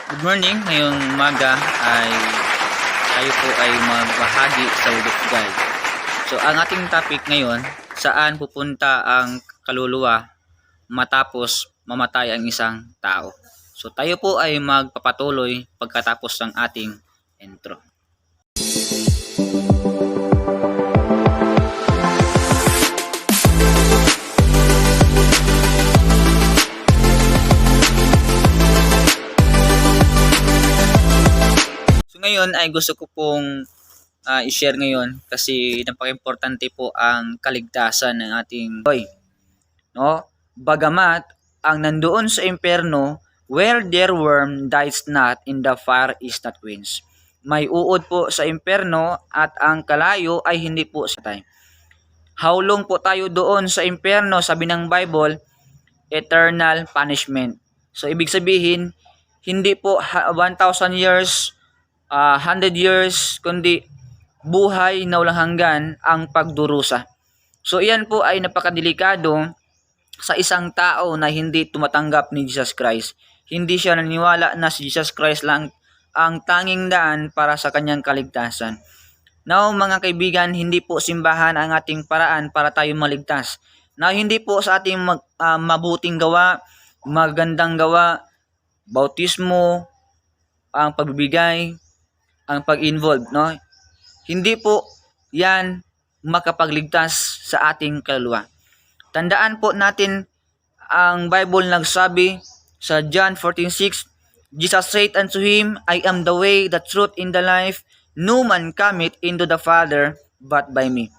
Good morning. Ngayong umaga ay tayo po ay magbahagi sa Word of God. So ang ating topic ngayon, saan pupunta ang kaluluwa matapos mamatay ang isang tao. So tayo po ay magpapatuloy pagkatapos ng ating intro. So ngayon ay gusto ko pong i-share ngayon kasi napaka-importante po ang kaligtasan ng ating buhay. No? Bagamat ang nandoon sa impyerno, where their worm dies not, in the fire is not quenched. May uod po sa impyerno at ang kalayo ay hindi po satay. How long po tayo doon sa impyerno? Sabi ng Bible, eternal punishment. So ibig sabihin, hindi po 1,000 years, 100 years, kundi buhay na walang hanggan ang pagdurusa. So iyan po ay napakadelikado sa isang tao na hindi tumatanggap ni Jesus Christ. Hindi siya naniniwala na si Jesus Christ lang ang tanging daan para sa kanyang kaligtasan. Now mga kaibigan, hindi po simbahan ang ating paraan para tayo maligtas. Now hindi po sa ating mabuting gawa, magandang gawa, bautismo, ang pagbibigay, ang pag-involve, no? Hindi po yan makapagligtas sa ating kaluluwa. Tandaan po natin ang Bible nagsabi sa John 14:6, Jesus said unto him, I am the way, the truth, and the life. No man cometh into the Father but by me.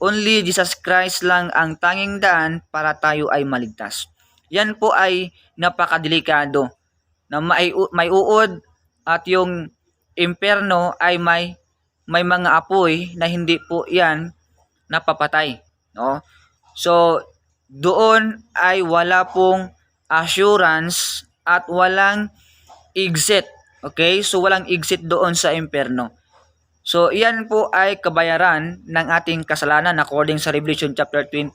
Only Jesus Christ lang ang tanging daan para tayo ay maligtas. Yan po ay napakadelikado na may uod at yung impyerno ay may mga apoy na hindi po yan napapatay, no? So doon ay wala pong assurance at walang exit. Okay? So walang exit doon sa impyerno. So iyan po ay kabayaran ng ating kasalanan according sa Revelation chapter 20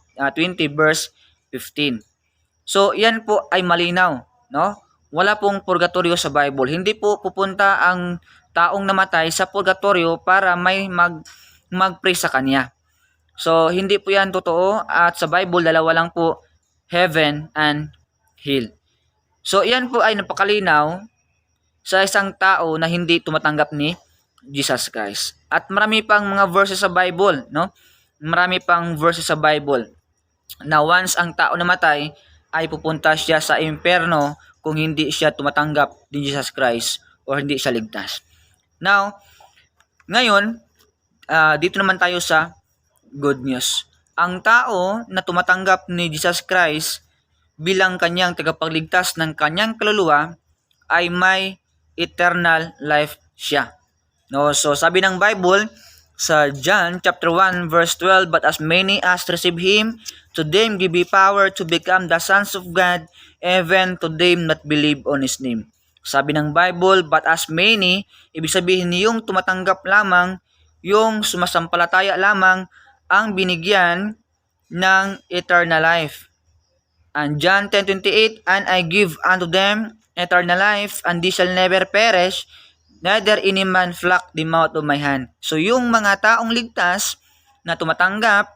verse 15. So iyan po ay malinaw, no? Wala pong purgatorio sa Bible. Hindi po pupunta ang taong namatay sa purgatorio para may mag-pray sa kanya. So, hindi po yan totoo at sa Bible, dalawa lang po, heaven and hell. So, yan po ay napakalinaw sa isang tao na hindi tumatanggap ni Jesus Christ. At marami pang mga verses sa Bible, no? Marami pang verses sa Bible na once ang tao namatay, ay pupunta siya sa impyerno kung hindi siya tumatanggap ni Jesus Christ o hindi siya ligtas. Now, ngayon, dito naman tayo sa good news. Ang tao na tumatanggap ni Jesus Christ bilang kanyang tagapagligtas ng kanyang kaluluwa ay may eternal life siya. No, so sabi ng Bible sa John chapter 1 verse 12, but as many as receive him, to them give he power to become the sons of God, even to them that believe on his name. Sabi ng Bible, but as many, ibig sabihin yung tumatanggap lamang, yung sumasampalataya lamang ang binigyan ng eternal life. And John 10:28, and I give unto them eternal life, and they shall never perish, neither any man pluck them out of my hand. So yung mga taong ligtas na tumatanggap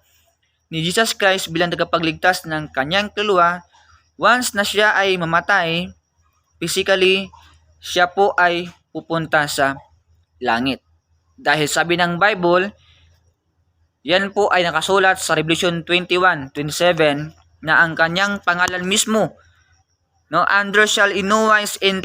ni Jesus Christ bilang tagapagligtas ng kanyang kaluluwa, once na siya ay mamatay, physically, siya po ay pupunta sa langit. Dahil sabi ng Bible, yan po ay nakasulat sa Revelation 21:27 na ang kanyang pangalan mismo, no, and there shall in no wise in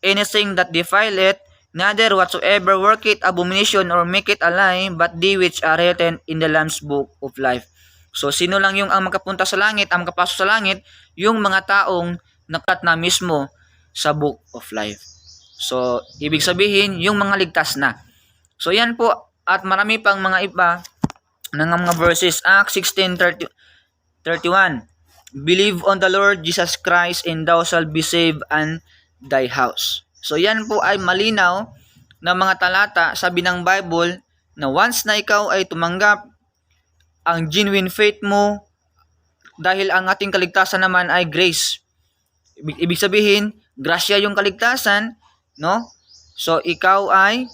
anything that defile it, neither whatsoever work it abomination or make it a lie, but they which are written in the Lamb's book of life. So sino lang yung ang makapunta sa langit, ang makapasok sa langit? Yung mga taong nakat na mismo sa book of life. So ibig sabihin yung mga ligtas na. So yan po, at marami pang mga iba ng mga verses. Acts 16:31, believe on the Lord Jesus Christ and thou shalt be saved and thy house. So yan po ay malinaw na mga talata. Sabi ng Bible na once na ikaw ay tumanggap ang genuine faith mo, dahil ang ating kaligtasan naman ay grace. Ibig sabihin, grasya yung kaligtasan, no? So ikaw ay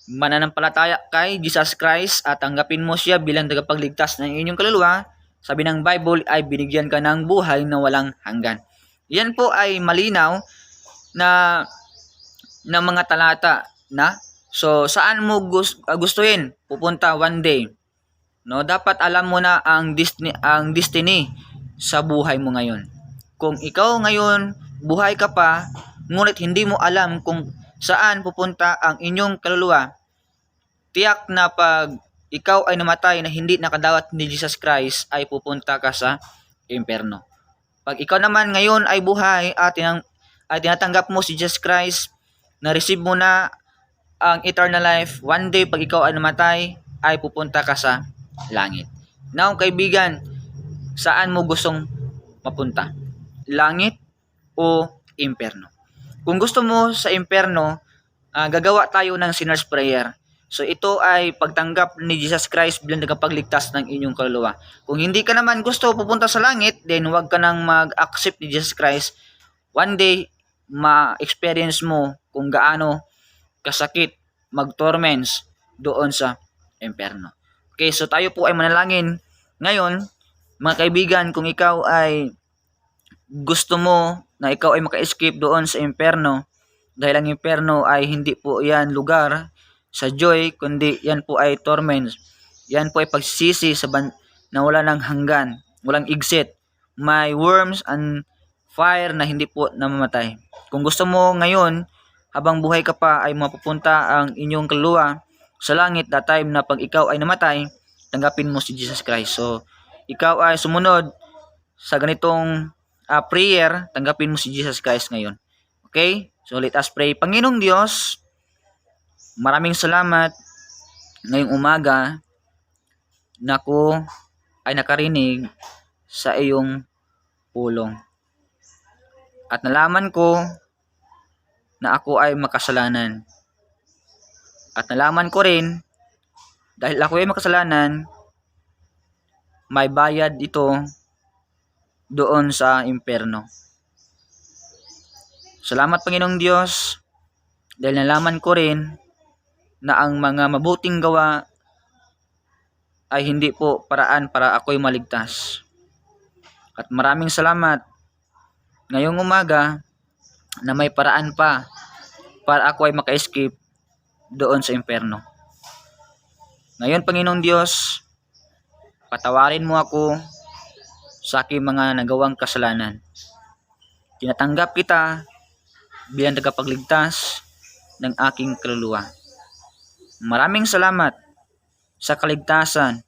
mananampalataya kay Jesus Christ at tanggapin mo siya bilang tagapagligtas ng inyong kaluluwa. Sabi ng Bible ay binigyan ka ng buhay na walang hanggan. Yan po ay malinaw na mga talata na. So saan mo gustuin pupunta one day? No, dapat alam mo na ang destiny sa buhay mo ngayon. Kung ikaw ngayon buhay ka pa, ngunit hindi mo alam kung saan pupunta ang inyong kaluluwa, tiyak na pag ikaw ay namatay na hindi nakadawat ni Jesus Christ, ay pupunta ka sa impyerno. Pag ikaw naman ngayon ay buhay at tinatanggap mo si Jesus Christ, na-receive mo na ang eternal life, one day pag ikaw ay namatay, ay pupunta ka sa langit. Now, kaibigan, saan mo gustong mapunta? Langit o impyerno? Kung gusto mo sa impyerno, gagawa tayo ng sinner's prayer. So ito ay pagtanggap ni Jesus Christ bilang tagapagligtas ng inyong kaluluwa. Kung hindi ka naman gusto pupunta sa langit, then huwag ka nang mag-accept ni Jesus Christ. One day, ma-experience mo kung gaano kasakit mag-torments doon sa impyerno. Okay, so tayo po ay manalangin. Ngayon, mga kaibigan, kung ikaw ay gusto mo na ikaw ay maka-escape doon sa impyerno, dahil ang impyerno ay hindi po yan lugar sa joy, kundi yan po ay torments. Yan po ay pagsisisi na wala ng hanggan, walang exit. May worms and fire na hindi po namamatay. Kung gusto mo ngayon, habang buhay ka pa, ay mapupunta ang inyong kaluluwa sa langit, that time na pag ikaw ay namatay, tanggapin mo si Jesus Christ. So, ikaw ay sumunod sa ganitong prayer, tanggapin mo si Jesus Christ ngayon. Okay? So, let us pray. Panginoong Diyos, maraming salamat ngayong umaga na ako ay nakarinig sa iyong pulong. At nalaman ko na ako ay makasalanan. At nalaman ko rin, dahil ako ay makasalanan, may bayad ito doon sa impyerno. Salamat Panginoong Diyos, dahil nalaman ko rin na ang mga mabuting gawa ay hindi po paraan para ako'y maligtas. At maraming salamat ngayong umaga na may paraan pa para ako ay maka-escape doon sa impyerno. Ngayon Panginoong Diyos, patawarin mo ako sa aking mga nagawang kasalanan. Tinatanggap kita bilang tagapagligtas ng aking kaluluwa. Maraming salamat sa kaligtasan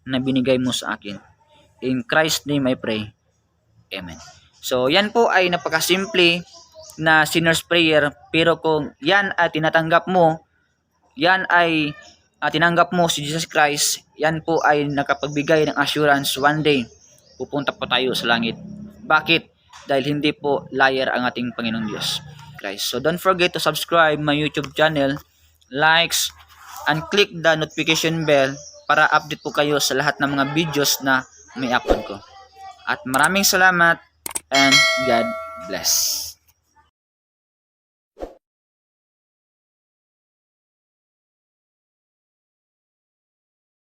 na binigay mo sa akin. In Christ's name I pray. Amen. So yan po ay napakasimple na sinner's prayer, pero kung yan ay tinatanggap mo, yan ay tinanggap mo si Jesus Christ, yan po ay nakapagbigay ng assurance, one day pupunta po tayo sa langit. Bakit? Dahil hindi po liar ang ating Panginoong Diyos Christ. So don't forget to subscribe my YouTube channel, likes, and click the notification bell para update po kayo sa lahat ng mga videos na may upload ko. At maraming salamat and God bless.